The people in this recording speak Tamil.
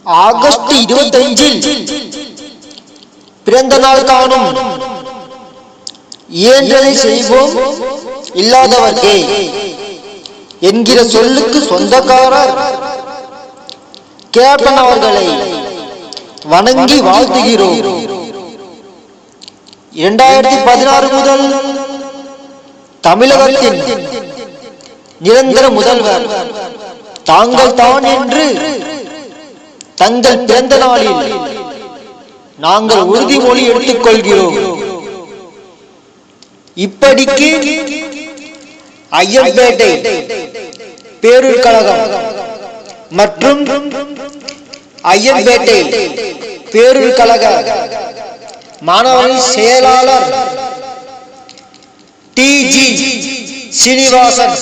ஆகஸ்ட் 25 பிறந்த நாள் காணும். இயன்றதை செய்வோம் இல்லாதவர்க்கே என்கிற சொல்லுக்கு சொந்தக்காரர் கேப்டன் அவர்களை வணங்கி வாழ்த்துகிறோம். 2016 முதல் தமிழகத்தின் நிரந்தர முதல்வர் தாங்கள் தான் என்று தங்கள் பிறந்த நாளில் நாங்கள் உறுதிமொழி எடுத்துக் கொள்கிறோம். இப்படிக்கு ஐயன்பேட்டை பேரூர் கழகம் மற்றும் ஐயன்பேட்டை பேரூர் கழக மாணவரணி செயலாளர் டி.ஜி. சீனிவாசன்